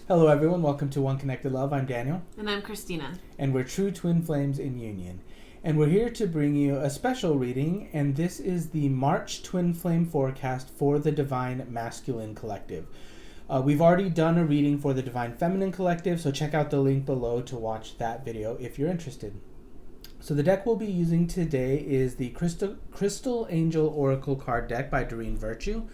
Hello everyone, welcome to One Connected Love. I'm Daniel. And I'm Christina. And we're true twin flames in union. And we're here to bring you a special reading, and this is the March twin flame forecast for the Divine Masculine Collective. We've already done a reading for the Divine Feminine Collective, so check out the link below to watch that video if you're interested. So the deck we'll be using today is the Crystal Angel Oracle card deck by Doreen Virtue.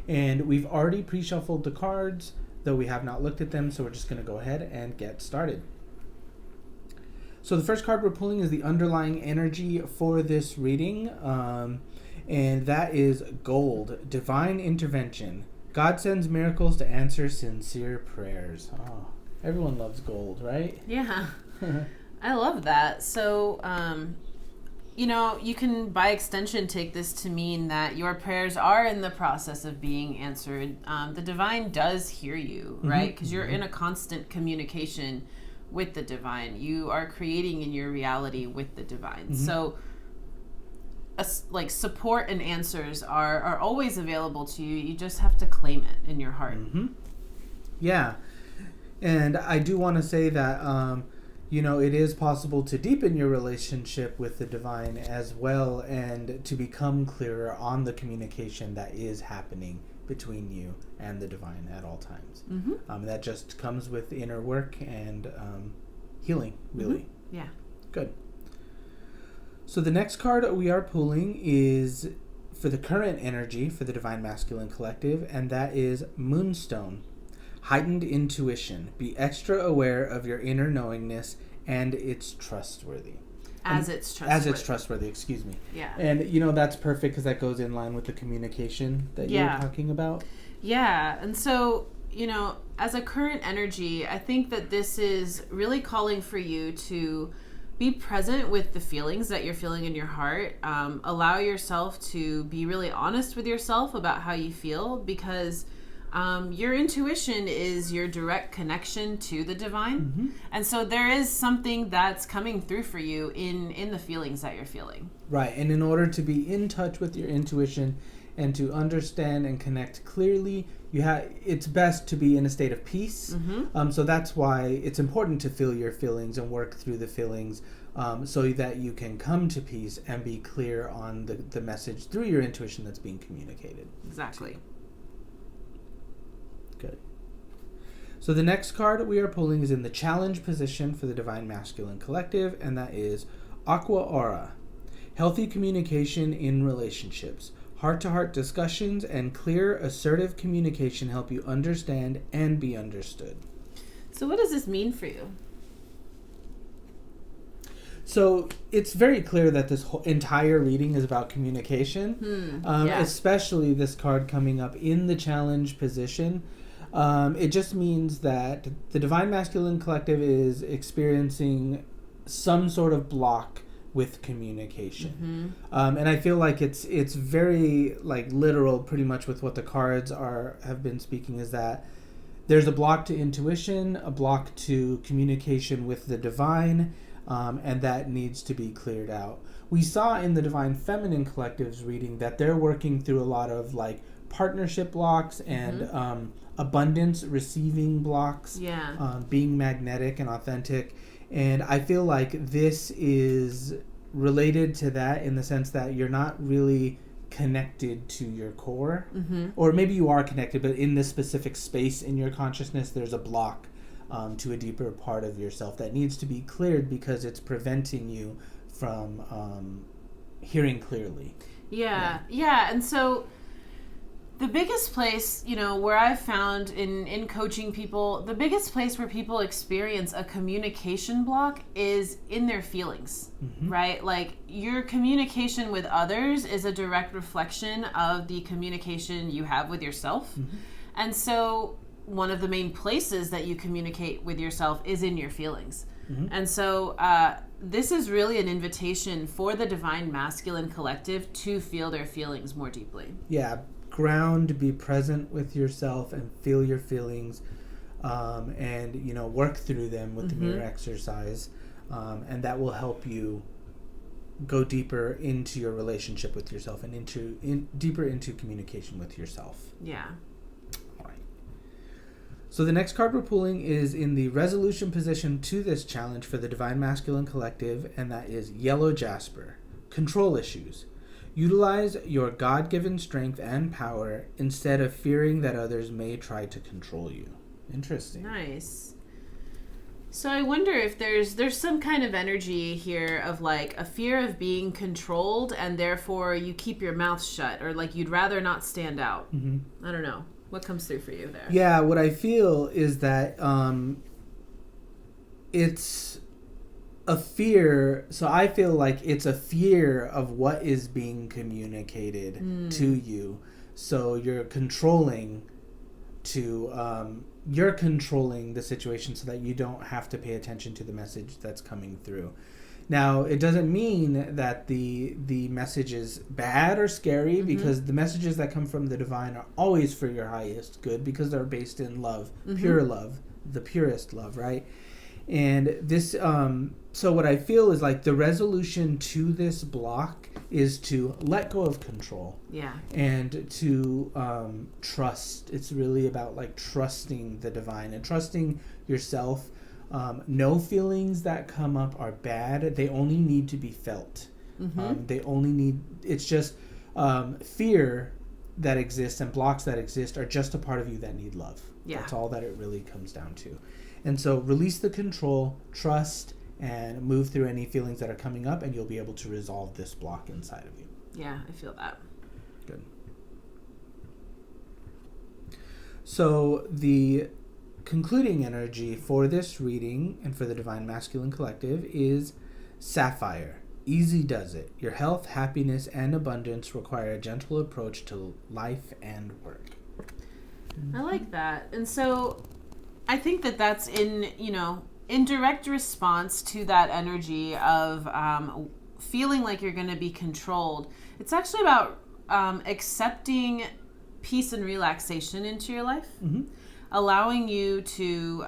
And we've already pre-shuffled the cards, though we have not looked at them, so we're just going to go ahead and get started. So the first card we're pulling is the underlying energy for this reading, and that is Gold, Divine Intervention. God sends miracles to answer sincere prayers. Oh, everyone loves gold, right? Yeah, I love that. So, you can, by extension, take this to mean that your prayers are in the process of being answered. The divine does hear you, right? Because you're in a constant communication with the divine. You are creating in your reality with the divine. So, support and answers are always available to you. You just have to claim it in your heart. Yeah. And I do want to say that... it is possible to deepen your relationship with the divine as well, and to become clearer on the communication that is happening between you and the divine at all times. That just comes with inner work and healing, really. Yeah. Good. So the next card we are pulling is for the current energy for the Divine Masculine Collective, and that is Moonstone. Heightened intuition. Be extra aware of your inner knowingness, and it's trustworthy. As it's trustworthy, excuse me. Yeah. And, that's perfect because that goes in line with the communication that you're talking about. Yeah. And so, as a current energy, I think that this is really calling for you to be present with the feelings that you're feeling in your heart. Allow yourself to be really honest with yourself about how you feel, because... your intuition is your direct connection to the divine. And so there is something that's coming through for you in the feelings that you're feeling. Right. And in order to be in touch with your intuition and to understand and connect clearly, it's best to be in a state of peace. So that's why it's important to feel your feelings and work through the feelings so that you can come to peace and be clear on the message through your intuition that's being communicated. Exactly. Good. So the next card we are pulling is in the challenge position for the Divine Masculine Collective, and that is Aqua Aura. Healthy communication in relationships. Heart-to-heart discussions and clear, assertive communication help you understand and be understood. So what does this mean for you? So it's very clear that this whole entire reading is about communication, especially this card coming up in the challenge position. It just means that the Divine Masculine Collective is experiencing some sort of block with communication. And I feel like it's very literal pretty much with what the cards have been speaking, is that there's a block to intuition, a block to communication with the divine, and that needs to be cleared out. We saw in the Divine Feminine Collective's reading that they're working through a lot of partnership blocks and abundance receiving blocks, being magnetic and authentic. And I feel like this is related to that in the sense that you're not really connected to your core, or maybe you are connected, but in this specific space in your consciousness there's a block to a deeper part of yourself that needs to be cleared because it's preventing you from hearing clearly. Yeah. And so the biggest place, where I've found in coaching people, the biggest place where people experience a communication block is in their feelings, right? Your communication with others is a direct reflection of the communication you have with yourself. And so one of the main places that you communicate with yourself is in your feelings. And so this is really an invitation for the Divine Masculine Collective to feel their feelings more deeply. Yeah. Ground, be present with yourself and feel your feelings, and work through them with the mirror exercise, and that will help you go deeper into your relationship with yourself and deeper into communication with yourself. Yeah. All right. So the next card we're pulling is in the resolution position to this challenge for the Divine Masculine Collective, and that is Yellow Jasper. Control issues. Utilize your God-given strength and power instead of fearing that others may try to control you. Interesting. Nice. So I wonder if there's some kind of energy here of like a fear of being controlled, and therefore you keep your mouth shut, or like you'd rather not stand out. I don't know. What comes through for you there? Yeah, what I feel is that it's a fear. So I feel like it's a fear of what is being communicated to you. So you're controlling the situation so that you don't have to pay attention to the message that's coming through. Now, it doesn't mean that the message is bad or scary, because the messages that come from the divine are always for your highest good, because they're based in love, pure love, the purest love, right? And this, so what I feel is like the resolution to this block is to let go of control. Yeah. And to trust. It's really about like trusting the divine and trusting yourself. No feelings that come up are bad. They only need to be felt. It's just fear that exists and blocks that exist are just a part of you that need love. Yeah. That's all that it really comes down to. And so release the control, trust, and move through any feelings that are coming up, and you'll be able to resolve this block inside of you. Yeah, I feel that. Good. So the concluding energy for this reading and for the Divine Masculine Collective is Sapphire. Easy does it. Your health, happiness, and abundance require a gentle approach to life and work. I like that. And so I think that that's in direct response to that energy of feeling like you're going to be controlled. It's actually about accepting peace and relaxation into your life. Allowing you to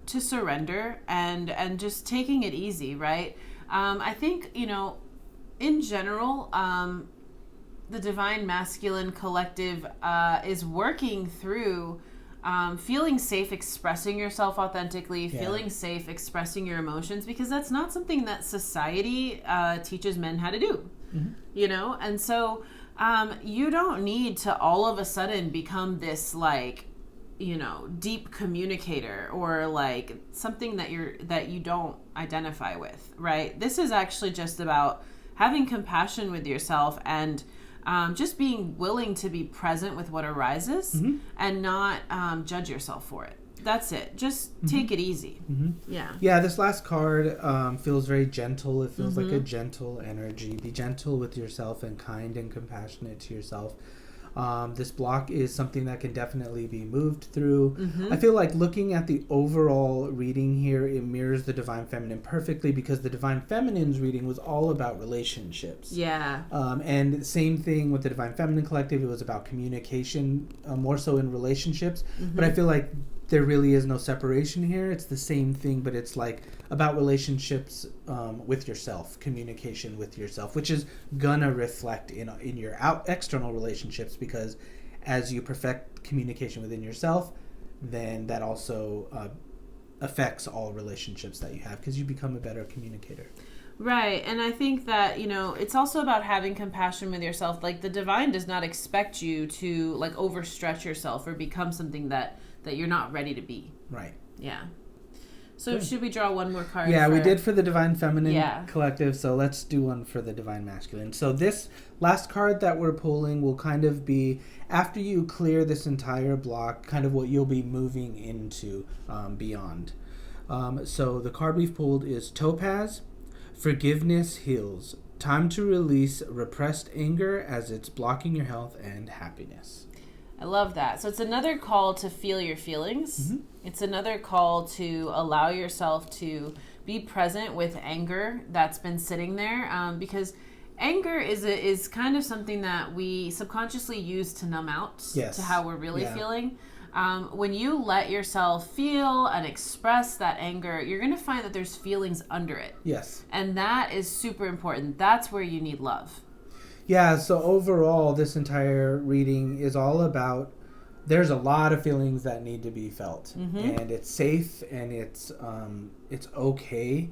surrender and just taking it easy, right? I think, in general, the Divine Masculine Collective is working through feeling safe expressing yourself authentically, feeling safe expressing your emotions, because that's not something that society teaches men how to do, And so you don't need to all of a sudden become this like, deep communicator or like something that you don't identify with, right? This is actually just about having compassion with yourself and just being willing to be present with what arises and not judge yourself for it. That's it. Just take it easy. Yeah, this last card feels very gentle. It feels like a gentle energy. Be gentle with yourself and kind and compassionate to yourself. This block is something that can definitely be moved through. I feel like looking at the overall reading here, it mirrors the Divine Feminine perfectly, because the Divine Feminine's reading was all about relationships. Yeah. And same thing with the Divine Feminine Collective. It was about communication, more so in relationships. But I feel like there really is no separation here. It's the same thing, but it's like about relationships with yourself, communication with yourself, which is gonna reflect in your external relationships, because as you perfect communication within yourself, then that also affects all relationships that you have, because you become a better communicator. Right. And I think that, it's also about having compassion with yourself. Like the divine does not expect you to like overstretch yourself or become something that you're not ready to be. Right. Yeah. So should we draw one more card? Yeah, we did for the Divine Feminine Collective, so let's do one for the Divine Masculine. So this last card that we're pulling will kind of be, after you clear this entire block, kind of what you'll be moving into beyond. So the card we've pulled is Topaz. Forgiveness heals. Time to release repressed anger as it's blocking your health and happiness. I love that. So it's another call to feel your feelings. It's another call to allow yourself to be present with anger that's been sitting there, because anger is kind of something that we subconsciously use to numb out to how we're really feeling. When you let yourself feel and express that anger, you're going to find that there's feelings under it. Yes. And that is super important. That's where you need love. Yeah, so overall, this entire reading is all about there's a lot of feelings that need to be felt, mm-hmm. and it's safe, and it's okay.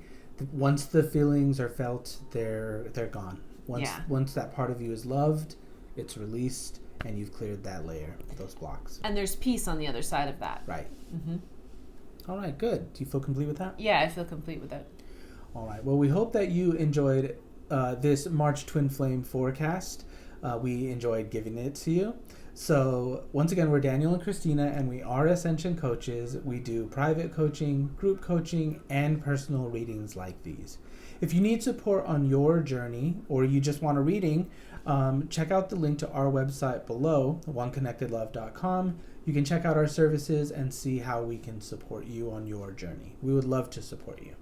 Once the feelings are felt, they're gone. Once that part of you is loved, it's released, and you've cleared that layer, those blocks. And there's peace on the other side of that. Right. Mm-hmm. All right, good. Do you feel complete with that? Yeah, I feel complete with it. All right. Well, we hope that you enjoyed this March Twin Flame forecast. We enjoyed giving it to you. So once again, we're Daniel and Christina, and we are Ascension coaches. We do private coaching, group coaching, and personal readings like these. If you need support on your journey, or you just want a reading, check out the link to our website below, oneconnectedlove.com. You can check out our services and see how we can support you on your journey. We would love to support you.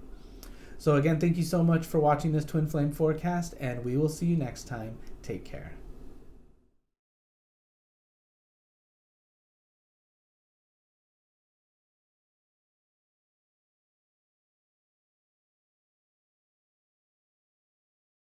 So again, thank you so much for watching this Twin Flame forecast, and we will see you next time. Take care.